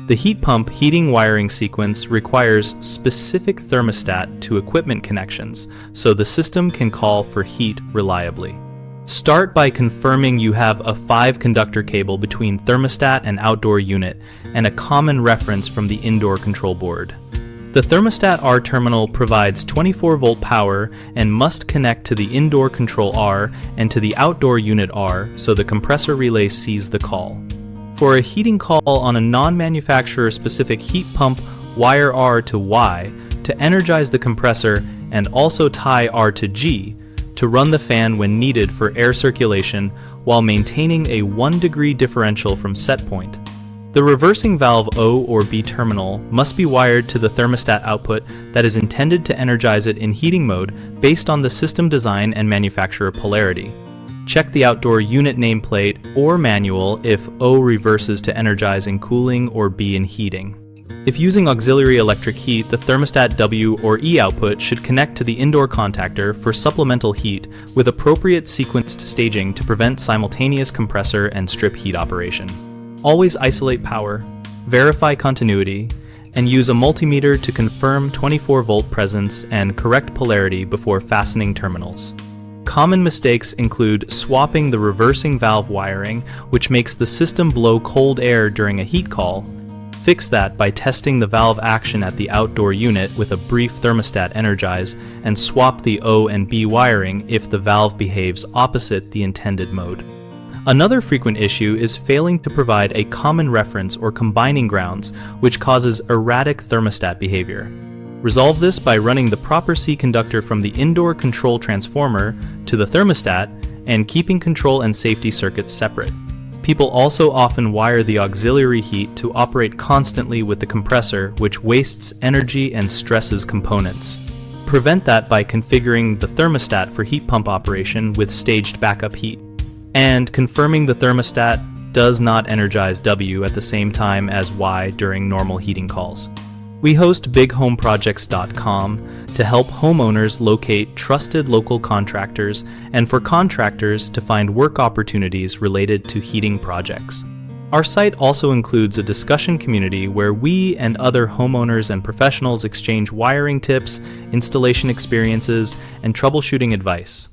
The heat pump heating wiring sequence requires specific thermostat to equipment connections, so the system can call for heat reliably. Start by confirming you have a 5-conductor cable between thermostat and outdoor unit and a common reference from the indoor control board. The thermostat R terminal provides 24-volt power and must connect to the indoor control R and to the outdoor unit R so the compressor relay sees the call. For a heating call on a non-manufacturer specific heat pump, wire R to Y to energize the compressor and also tie R to G to run the fan when needed for air circulation while maintaining a 1-degree differential from set point. The reversing valve O or B terminal must be wired to the thermostat output that is intended to energize it in heating mode based on the system design and manufacturer polarity. Check the outdoor unit nameplate or manual if O reverses to energize in cooling or B in heating. If using auxiliary electric heat, the thermostat W or E output should connect to the indoor contactor for supplemental heat with appropriate sequenced staging to prevent simultaneous compressor and strip heat operation. Always isolate power, verify continuity, and use a multimeter to confirm 24-volt presence and correct polarity before fastening terminals. Common mistakes include swapping the reversing valve wiring, which makes the system blow cold air during a heat call. Fix that by testing the valve action at the outdoor unit with a brief thermostat energize, and swap the O and B wiring if the valve behaves opposite the intended mode. Another frequent issue is failing to provide a common reference or combining grounds, which causes erratic thermostat behavior. Resolve this by running the proper C conductor from the indoor control transformer to the thermostat and keeping control and safety circuits separate. People also often wire the auxiliary heat to operate constantly with the compressor, which wastes energy and stresses components. Prevent that by configuring the thermostat for heat pump operation with staged backup heat, and confirming the thermostat does not energize W at the same time as Y during normal heating calls. We host BigHomeProjects.com to help homeowners locate trusted local contractors and for contractors to find work opportunities related to heating projects. Our site also includes a discussion community where we and other homeowners and professionals exchange wiring tips, installation experiences, and troubleshooting advice.